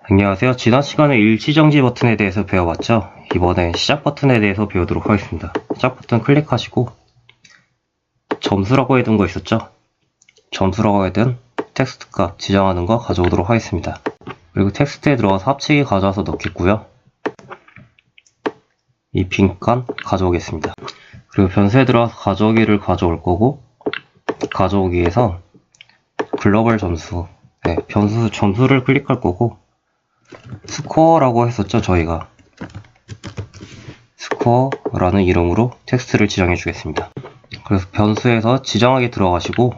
안녕하세요. 지난 시간에 일시정지 버튼에 대해서 배워봤죠? 이번엔 시작 버튼에 대해서 배우도록 하겠습니다. 시작 버튼 클릭하시고 점수라고 해둔 거 있었죠? 점수라고 해둔 텍스트 값 지정하는 거 가져오도록 하겠습니다. 그리고 텍스트에 들어가서 합치기 가져와서 넣겠고요. 이 빈칸 가져오겠습니다. 그리고 변수에 들어가서 가져오기를 가져올 거고, 가져오기에서 글로벌 점수, 변수 점수를 클릭할 거고, 스코어라고 했었죠, 저희가. 스코어라는 이름으로 텍스트를 지정해 주겠습니다. 그래서 변수에서 지정하기 들어가시고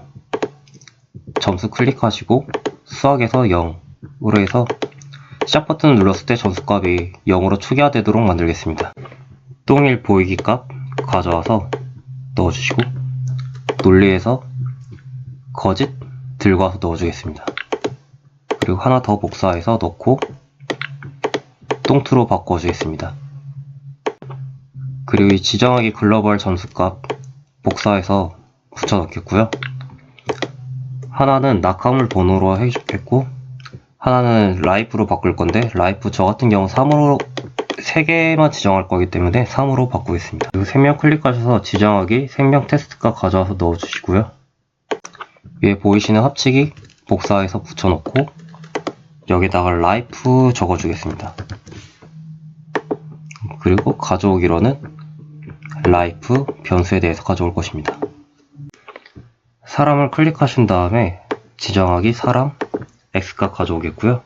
점수 클릭하시고 수학에서 0으로 해서 시작 버튼을 눌렀을 때 점수값이 0으로 초기화되도록 만들겠습니다. 똥일 보이기 값 가져와서 넣어주시고 논리에서 거짓 들고 와서 넣어주겠습니다. 그리고 하나 더 복사해서 넣고 똥투로 바꿔주겠습니다. 그리고 이 지정하기 글로벌 점수값 복사해서 붙여넣겠고요. 하나는 낙하물 번호로 해주겠고, 하나는 라이프로 바꿀 건데, 라이프 저 같은 경우 3으로 3개만 지정할 거기 때문에 3으로 바꾸겠습니다. 그리고 생명 클릭하셔서 지정하기 생명 테스트값 가져와서 넣어주시고요. 위에 보이시는 합치기 복사해서 붙여넣고 여기다가 라이프 적어주겠습니다. 그리고 가져오기로는 라이프 변수에 대해서 가져올 것입니다. 사람을 클릭하신 다음에 지정하기 사람 x값 가져오겠고요.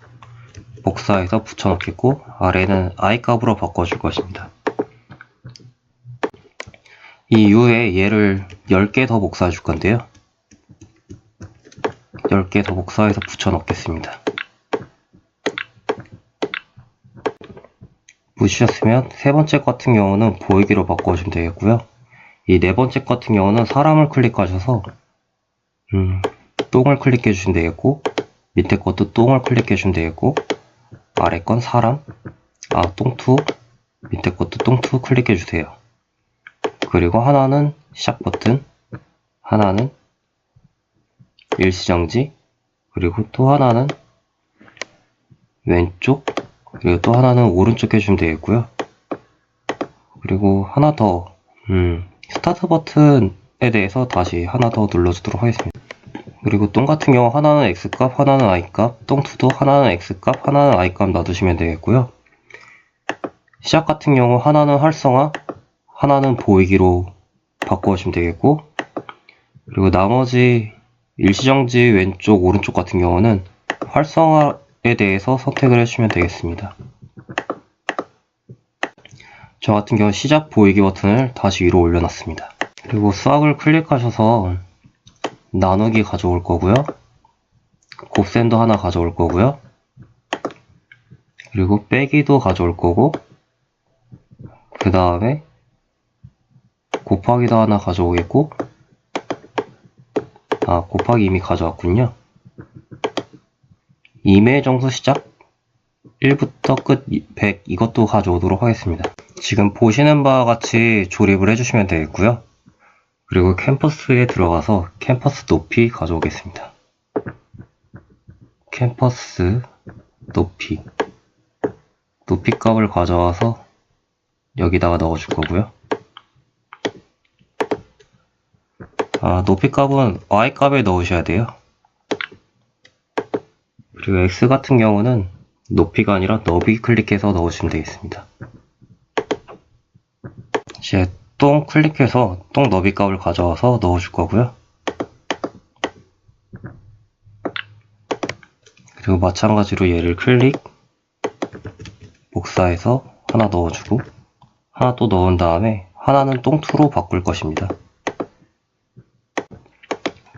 복사해서 붙여넣겠고 아래는 i값으로 바꿔줄 것입니다. 이후에 얘를 10개 더 복사해 줄 건데요. 10개 더 복사해서 붙여넣겠습니다. 보시셨으면 세 번째 같은 경우는 보이기로 바꿔주면 되겠고요. 이 네 번째 같은 경우는 사람을 클릭하셔서 똥을 클릭해 주시면 되겠고, 밑에 것도 똥을 클릭해 주시면 되겠고, 아래 건 사람, 똥투, 밑에 것도 똥투 클릭해 주세요. 그리고 하나는 시작 버튼, 하나는 일시정지, 그리고 또 하나는 왼쪽, 그리고 또 하나는 오른쪽 해주시면 되겠고요. 그리고 하나 더 스타트 버튼에 대해서 다시 하나 더 눌러주도록 하겠습니다. 그리고 똥 같은 경우 하나는 x값, 하나는 i값, 똥2도 하나는 x값, 하나는 i값 놔두시면 되겠고요. 시작 같은 경우 하나는 활성화, 하나는 보이기로 바꿔주시면 되겠고, 그리고 나머지 일시정지 왼쪽, 오른쪽 같은 경우는 활성화에 대해서 선택을 해주시면 되겠습니다. 저 같은 경우 시작 보이기 버튼을 다시 위로 올려놨습니다. 그리고 수학을 클릭하셔서 나누기 가져올 거고요. 곱셈도 하나 가져올 거고요. 그리고 빼기도 가져올 거고, 그 다음에 곱하기도 하나 가져오겠고, 곱하기 이미 가져왔군요. 임의 정수 시작 1부터 끝 100 이것도 가져오도록 하겠습니다. 지금 보시는 바와 같이 조립을 해주시면 되겠고요. 그리고 캠퍼스에 들어가서 캠퍼스 높이 가져오겠습니다. 캠퍼스 높이 값을 가져와서 여기다가 넣어줄 거고요. 높이 값은 y 값에 넣으셔야 돼요. 그리고 x 같은 경우는 높이가 아니라 너비 클릭해서 넣으시면 되겠습니다. 이제 똥 클릭해서 똥 너비 값을 가져와서 넣어줄 거고요. 그리고 마찬가지로 얘를 클릭, 복사해서 하나 넣어주고 하나 또 넣은 다음에 하나는 똥2로 바꿀 것입니다.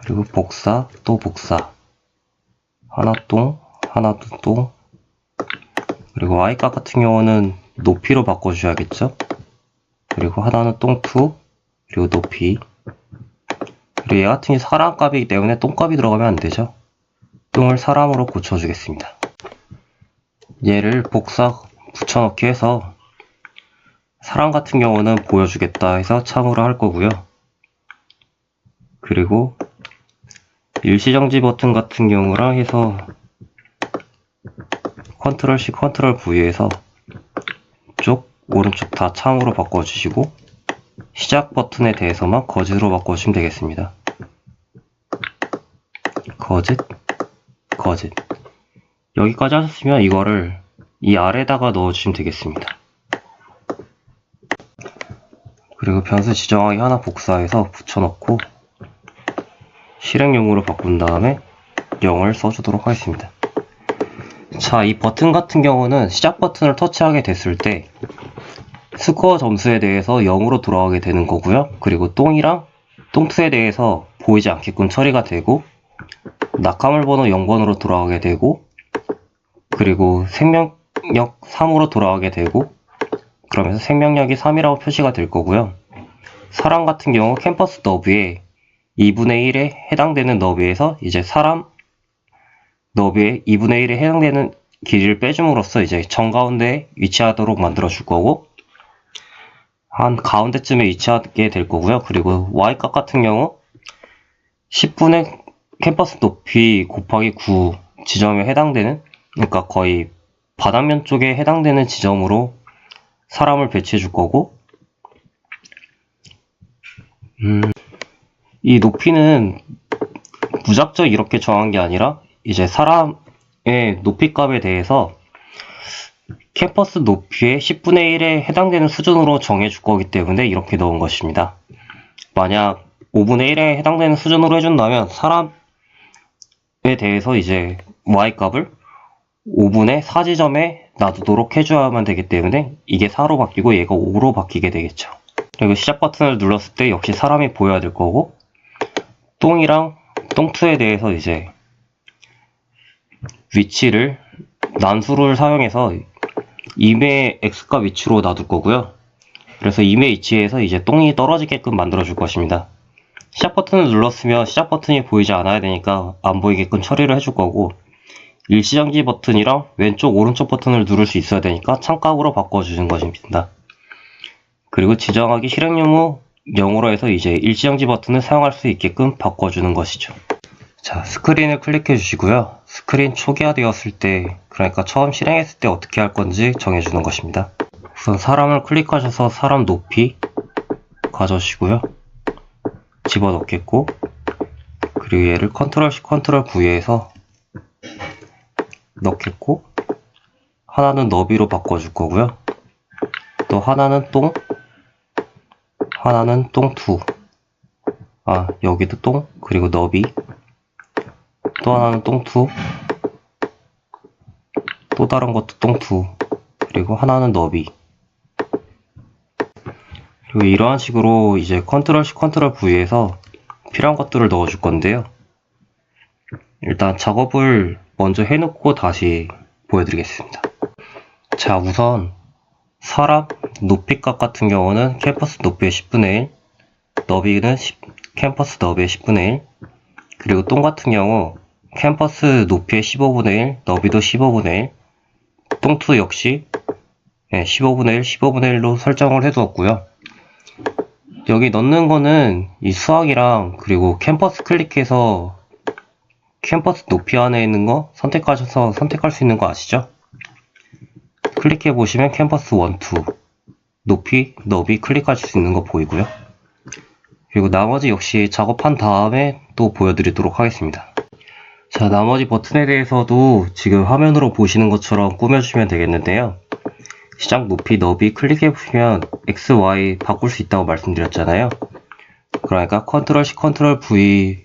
그리고 복사, 또 복사, 하나 똥, 하나 또 똥, 그리고 y값 같은 경우는 높이로 바꿔주셔야겠죠. 그리고 하나는 똥2, 그리고 높이, 그리고 얘 같은 경우 사람 값이기 때문에 똥값이 들어가면 안 되죠. 똥을 사람으로 고쳐주겠습니다. 얘를 복사 붙여넣기 해서 사람 같은 경우는 보여주겠다 해서 참으로 할 거고요. 그리고 일시정지 버튼 같은 경우랑 해서 컨트롤 C, 컨트롤 V에서 쪽, 오른쪽 다 참으로 바꿔주시고 시작 버튼에 대해서만 거짓으로 바꿔주시면 되겠습니다. 거짓, 거짓. 여기까지 하셨으면 이거를 이 아래다가 넣어주시면 되겠습니다. 그리고 변수 지정하기 하나 복사해서 붙여넣고 실행용으로 바꾼 다음에 0을 써주도록 하겠습니다. 자, 이 버튼 같은 경우는 시작 버튼을 터치하게 됐을 때 스코어 점수에 대해서 0으로 돌아가게 되는 거고요. 그리고 똥이랑 똥2에 대해서 보이지 않게끔 처리가 되고 낙하물 번호 0번으로 돌아가게 되고 그리고 생명력 3으로 돌아가게 되고 그러면서 생명력이 3이라고 표시가 될 거고요. 사람 같은 경우 캠퍼스 너비의 2분의 1에 해당되는 너비에서 이제 사람 너비의 2분의 1에 해당되는 길이를 빼줌으로써 이제 정가운데에 위치하도록 만들어 줄 거고 한 가운데쯤에 위치하게 될 거고요. 그리고 y값 같은 경우 10분의 캠퍼스 높이 곱하기 9 지점에 해당되는 그러니까 거의 바닥면 쪽에 해당되는 지점으로 사람을 배치해 줄 거고 이 높이는 무작정 이렇게 정한 게 아니라 이제 사람의 높이 값에 대해서 캠퍼스 높이의 10분의 1에 해당되는 수준으로 정해 줄 거기 때문에 이렇게 넣은 것입니다. 만약 5분의 1에 해당되는 수준으로 해준다면 사람에 대해서 이제 y값을 5분의 4지점에 놔두도록 해줘야만 되기 때문에 이게 4로 바뀌고 얘가 5로 바뀌게 되겠죠. 그리고 시작 버튼을 눌렀을 때 역시 사람이 보여야 될 거고 똥이랑 똥2에 대해서 이제 위치를 난수를 사용해서 임의 x값 위치로 놔둘 거고요. 그래서 임의 위치에서 이제 똥이 떨어지게끔 만들어 줄 것입니다. 시작 버튼을 눌렀으면 시작 버튼이 보이지 않아야 되니까 안 보이게끔 처리를 해줄 거고 일시정지 버튼이랑 왼쪽 오른쪽 버튼을 누를 수 있어야 되니까 창값으로 바꿔주는 것입니다. 그리고 지정하기 실행용 후 0으로 해서 이제 일시정지 버튼을 사용할 수 있게끔 바꿔주는 것이죠. 자, 스크린을 클릭해 주시고요. 스크린 초기화되었을 때, 그러니까 처음 실행했을 때 어떻게 할 건지 정해주는 것입니다. 우선 사람을 클릭하셔서 사람 높이 가져오시고요. 집어넣겠고, 그리고 얘를 컨트롤 C, 컨트롤 V에서 넣겠고, 하나는 너비로 바꿔줄 거고요. 또 하나는 똥, 하나는 똥2. 여기도 똥, 그리고 너비. 또 하나는 똥2, 또 다른 것도 똥2, 그리고 하나는 너비. 그리고 이러한 식으로 이제 컨트롤 C, 컨트롤 V에서 필요한 것들을 넣어줄 건데요. 일단 작업을 먼저 해놓고 다시 보여드리겠습니다. 자, 우선 사람 높이값 같은 경우는 캠퍼스 높이의 10분의 1, 너비는 캠퍼스 너비의 10분의 1, 그리고 똥 같은 경우 캠퍼스 높이의 15분의 1, 너비도 15분의 1, 똥2 역시 15분의 1, 15분의 1로 설정을 해두었고요. 여기 넣는 거는 이 수학이랑 그리고 캠퍼스 클릭해서 캠퍼스 높이 안에 있는 거 선택하셔서 선택할 수 있는 거 아시죠? 클릭해 보시면 캠퍼스 1, 2 높이, 너비 클릭하실 수 있는 거 보이고요. 그리고 나머지 역시 작업한 다음에 또 보여드리도록 하겠습니다. 자, 나머지 버튼에 대해서도 지금 화면으로 보시는 것처럼 꾸며주시면 되겠는데요. 시작 높이, 너비 클릭해 보시면 X, Y 바꿀 수 있다고 말씀드렸잖아요. 그러니까 컨트롤 C, 컨트롤 V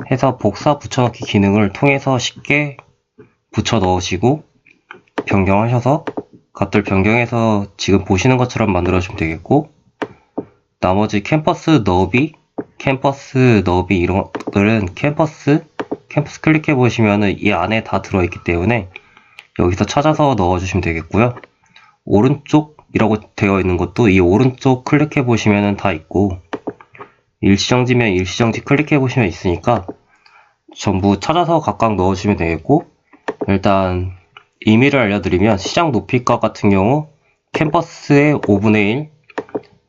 해서 복사 붙여넣기 기능을 통해서 쉽게 붙여 넣으시고 변경하셔서 값들 변경해서 지금 보시는 것처럼 만들어 주시면 되겠고 나머지 캠퍼스 너비 이런 것들은 캠퍼스 클릭해 보시면은 이 안에 다 들어있기 때문에 여기서 찾아서 넣어 주시면 되겠고요. 오른쪽이라고 되어 있는 것도 이 오른쪽 클릭해 보시면은 다 있고 일시정지면 일시정지 클릭해 보시면 있으니까 전부 찾아서 각각 넣어 주시면 되겠고 일단 의미를 알려드리면 시작 높이값 같은 경우 캠퍼스의 5분의 1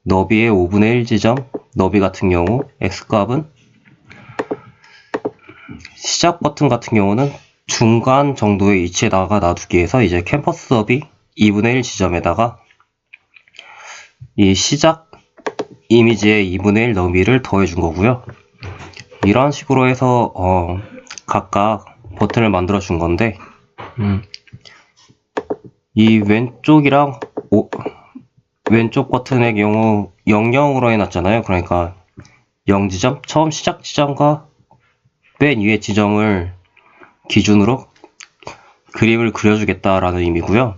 너비의 5분의 1 지점 너비 같은 경우 X값은 시작 버튼 같은 경우는 중간 정도의 위치에다가 놔두기 위해서 이제 캠퍼스 너비 2분의 1 지점에다가 이 시작 이미지의 2분의 1 너비를 더해준 거고요. 이런 식으로 해서 각각 버튼을 만들어 준 건데 이 왼쪽이랑 왼쪽 버튼의 경우 00으로 해놨잖아요. 그러니까 0지점, 처음 시작 지점과 맨 위에 지점을 기준으로 그림을 그려주겠다라는 의미고요.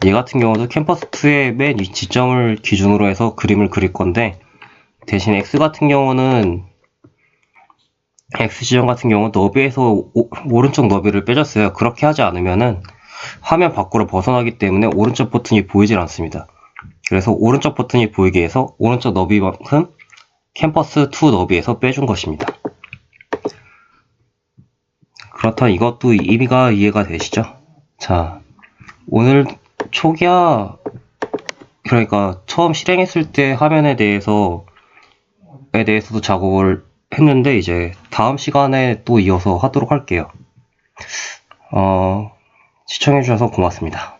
얘 같은 경우도 캠퍼스2의 맨 위 지점을 기준으로 해서 그림을 그릴 건데, 대신 X 같은 경우는 X지점 같은 경우 너비에서 오른쪽 너비를 빼줬어요. 그렇게 하지 않으면은 화면 밖으로 벗어나기 때문에 오른쪽 버튼이 보이질 않습니다. 그래서 오른쪽 버튼이 보이게 해서 오른쪽 너비만큼 캠퍼스2 너비에서 빼준 것입니다. 그렇다면 이것도 의미가 이해가 되시죠? 자, 오늘 초기화, 그러니까 처음 실행했을 때 화면에 대해서도 작업을 했는데, 이제 다음 시간에 또 이어서 하도록 할게요. 시청해주셔서 고맙습니다.